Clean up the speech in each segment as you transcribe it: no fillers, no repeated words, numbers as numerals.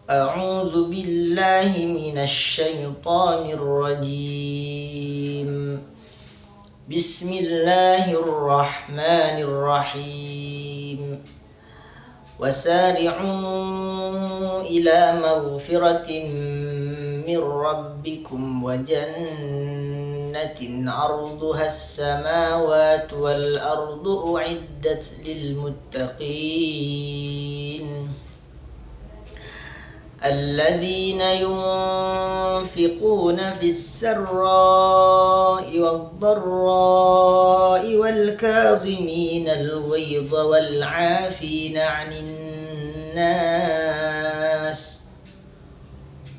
أعوذ بالله من الشيطان الرجيم. بسم الله الرحمن الرحيم. وسارعوا إلى مغفرة من ربكم وجنة عرضها السماوات والأرض أعدت للمتقين الذين ينفقون في السراء والضراء والكاظمين الغيظ والعافين عن الناس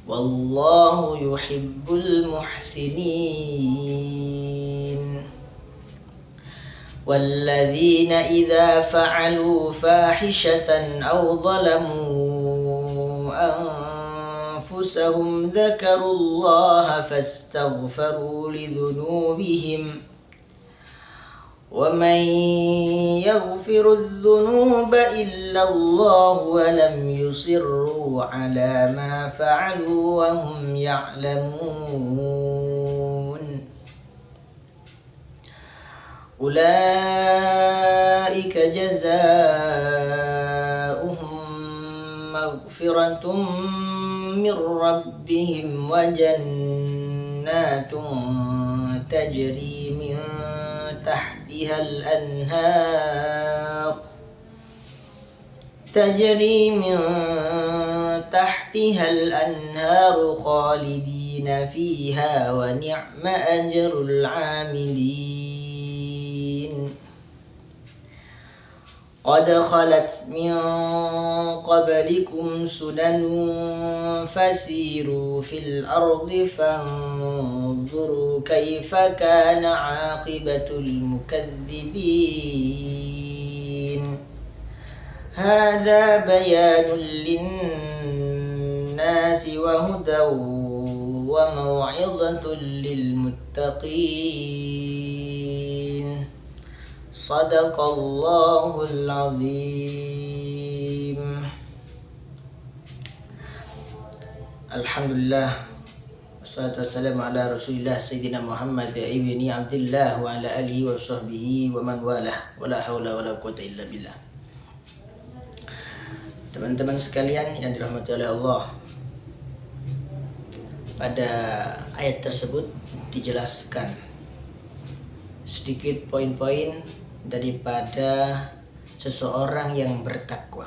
والله يحب المحسنين والذين إذا فعلوا فاحشة أو ظلموا أنفسهم ذكروا الله فاستغفروا لذنوبهم ومن يغفر الذنوب إلا الله ولم يصروا على ما فعلوا وهم يعلمون أولئك جزاؤهم مغفرة من ربهم وجنات تجري من تحتها الأنهار خالدين فيها ونعم أجر العاملين قد خلت من قبلكم سنن فسيروا في الأرض فانظروا كيف كان عاقبة المكذبين هذا بيان للناس وهدى وموعظة للمتقين صدق الله العظيم. Alhamdulillah wassalatu wassalamu ala rasulillah sayyidina Muhammad ibni Abdillah wa ala alihi wa sahbihi wa man walah wala hawla wala quwwata illa billah. Teman-teman sekalian yang dirahmati oleh Allah, pada ayat tersebut dijelaskan sedikit poin-poin daripada seseorang yang bertakwa.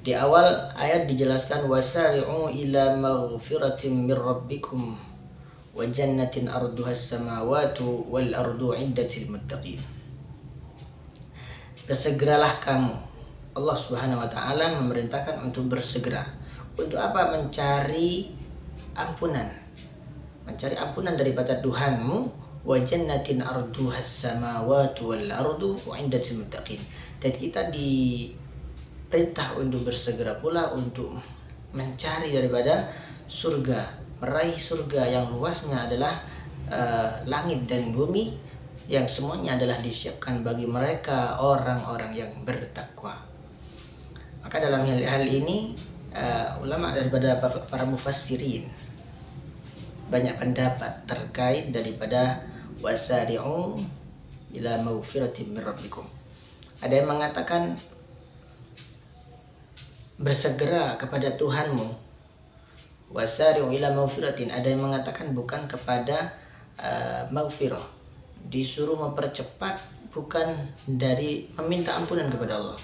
Di awal ayat dijelaskan wasari'u ila maghfiratin min rabbikum wa jannatin arduhas samawati wal ardu iddatil muttaqin. Bersegeralah kamu. Allah Subhanahu wa taala memerintahkan untuk bersegera. Untuk apa? Mencari ampunan. Mencari ampunan daripada Tuhanmu. Wa jannatin arduhas samawati wal ardu iddatil muttaqin. Dan kita perintah untuk bersegera pula untuk mencari daripada surga, meraih surga yang luasnya adalah langit dan bumi, yang semuanya adalah disiapkan bagi mereka orang-orang yang bertakwa. Maka dalam hal ini ulama daripada para mufassirin banyak pendapat terkait daripada wasari'u ila maghfiratin min rabbikum. Ada yang mengatakan bersegera kepada Tuhanmu, wasari'u ila maghfiratin. Ada yang mengatakan bukan kepada maghfirah, disuruh mempercepat, bukan dari meminta ampunan kepada Allah.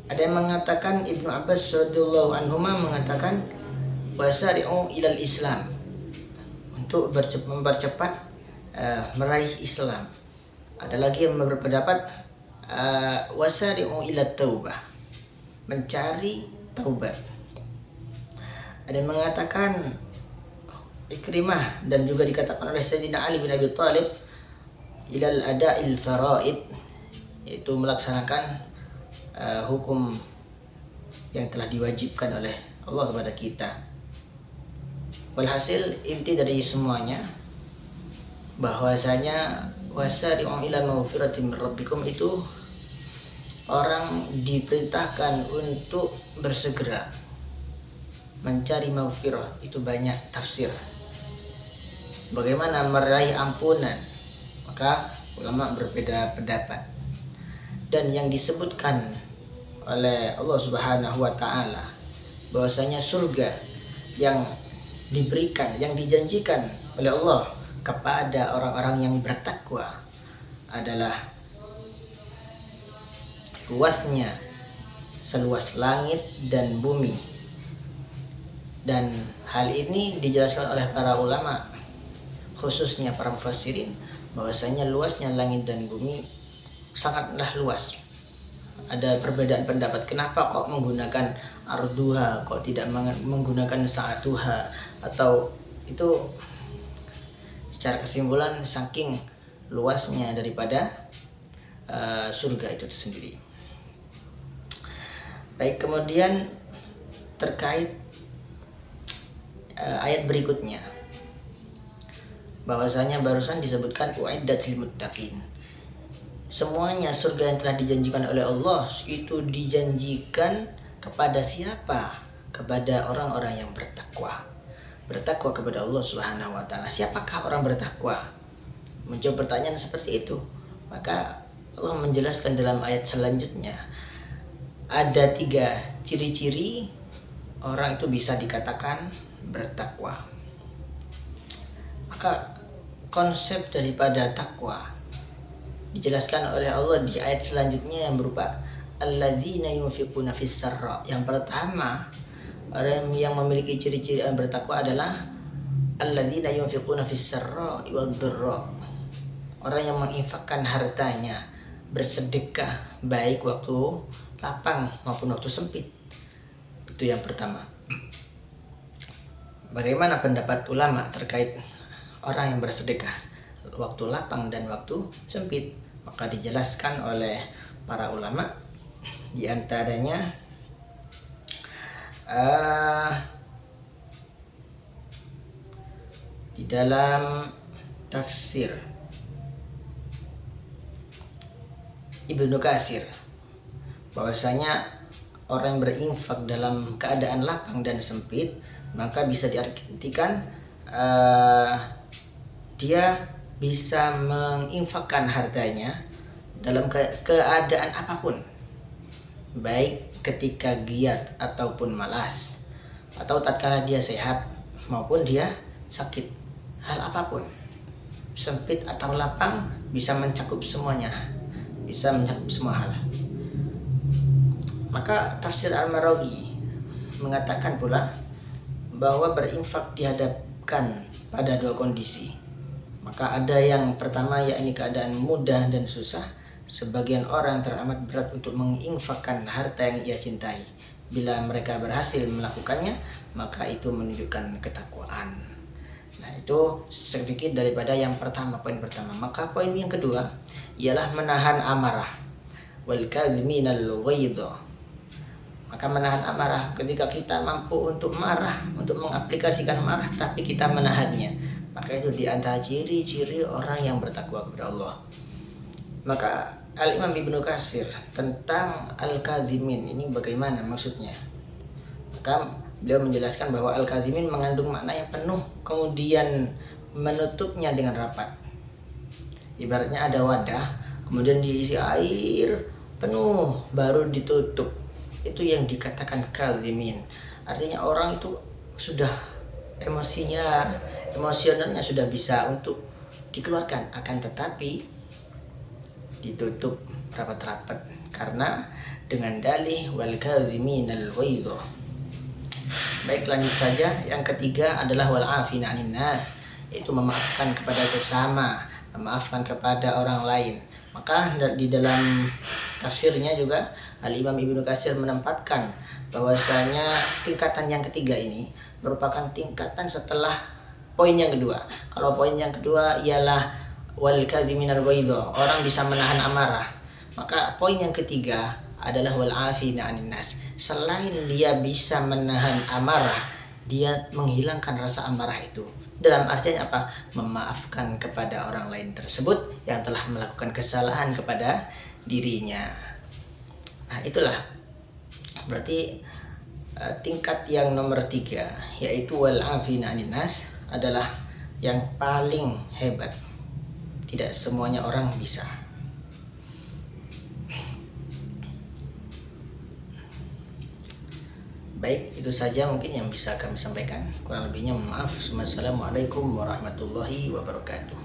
Ada yang mengatakan, Ibnu Abbas radhiyallahu anhuma mengatakan wasari'u ilal Islam, untuk mempercepat meraih Islam. Ada lagi yang berpendapat wasari'u ila taubah, mencari taubat. Ada yang mengatakan Ikrimah dan juga dikatakan oleh Sayyidina Ali bin Abi Thalib ilal ada'il faraid, yaitu melaksanakan hukum yang telah diwajibkan oleh Allah kepada kita. Walhasil inti dari semuanya bahwasanya wasari'u ila maghfiratin min rabbikum itu orang diperintahkan untuk bersegera mencari maghfirah. Itu banyak tafsir. Bagaimana meraih ampunan? Maka ulama berbeda pendapat. Dan yang disebutkan oleh Allah Subhanahu wa taala bahwasanya surga yang diberikan, yang dijanjikan oleh Allah kepada orang-orang yang bertakwa adalah luasnya seluas langit dan bumi. Dan hal ini dijelaskan oleh para ulama, khususnya para mufassirin, bahwasanya luasnya langit dan bumi sangatlah luas. Ada perbedaan pendapat, kenapa kok menggunakan arduha, kok tidak menggunakan sa'atuha, atau itu secara kesimpulan saking luasnya daripada surga itu sendiri. Baik, kemudian terkait ayat berikutnya, bahwasanya barusan disebutkan uiddat lil muttaqin. Semuanya surga yang telah dijanjikan oleh Allah itu dijanjikan kepada siapa? Kepada orang-orang yang bertakwa. Bertakwa kepada Allah Subhanahu wa taala. Siapakah orang bertakwa? Muncul pertanyaan seperti itu. Maka Allah menjelaskan dalam ayat selanjutnya, ada 3 ciri-ciri orang itu bisa dikatakan bertakwa. Maka konsep daripada takwa dijelaskan oleh Allah di ayat selanjutnya yang berupa alladzina yunfiquna fis sarra. Yang pertama, orang yang memiliki ciri-ciri yang bertakwa adalah alladzina yunfiquna fis sarra wad dharra. Orang yang menginfakkan hartanya, bersedekah baik waktu lapang maupun waktu sempit. Itu yang pertama. Bagaimana pendapat ulama terkait orang yang bersedekah waktu lapang dan waktu sempit? Maka dijelaskan oleh para ulama, di antaranya di dalam tafsir Ibnu Katsir, bahwasanya orang yang berinfak dalam keadaan lapang dan sempit maka bisa diartikan dia bisa menginfakkan hartanya dalam keadaan apapun, baik ketika giat ataupun malas, atau tatkala dia sehat maupun dia sakit. Hal apapun, sempit atau lapang, bisa mencakup semuanya, bisa mencakup semua hal. Maka tafsir Al-Maraghi mengatakan pula bahwa berinfak dihadapkan pada 2 kondisi. Maka ada yang pertama, yakni keadaan mudah dan susah. Sebagian orang teramat berat untuk menginfakkan harta yang ia cintai. Bila mereka berhasil melakukannya, maka itu menunjukkan ketakwaan. Nah, itu sedikit daripada yang pertama, poin pertama. Maka poin yang kedua ialah menahan amarah. Wal kaziminal ghaidha. Maka menahan amarah, ketika kita mampu untuk marah, untuk mengaplikasikan marah tapi kita menahannya, maka itu diantara ciri-ciri orang yang bertakwa kepada Allah. Maka Al-Imam Ibnu Katsir tentang Al-Kazimin ini bagaimana maksudnya? Maka beliau menjelaskan bahwa Al-Kazimin mengandung makna yang penuh, kemudian menutupnya dengan rapat. Ibaratnya ada wadah, kemudian diisi air penuh, baru ditutup. Itu yang dikatakan kazimin. Artinya orang itu sudah emosionalnya sudah bisa untuk dikeluarkan, akan tetapi ditutup rapat-rapat karena dengan dalih wal kaziminal ghaidha. Baik, lanjut saja. Yang ketiga adalah wal afina 'anil nas, yaitu memaafkan kepada sesama, memaafkan kepada orang lain. Maka di dalam tafsirnya juga Al-Imam Ibnu Katsir menempatkan bahwasanya tingkatan yang ketiga ini merupakan tingkatan setelah poin yang kedua. Kalau poin yang kedua ialah wal kaziminal ghaidha, orang bisa menahan amarah. Maka poin yang ketiga adalah wal afina 'anil nas. Selain dia bisa menahan amarah, dia menghilangkan rasa amarah itu. Dalam artian apa? Memaafkan kepada orang lain tersebut yang telah melakukan kesalahan kepada dirinya. Nah, itulah berarti tingkat yang nomor 3, yaitu wal afina 'anil nas, adalah yang paling hebat. Tidak semuanya orang bisa. Baik, itu saja mungkin yang bisa kami sampaikan. Kurang lebihnya mohon maaf. Wassalamualaikum warahmatullahi wabarakatuh.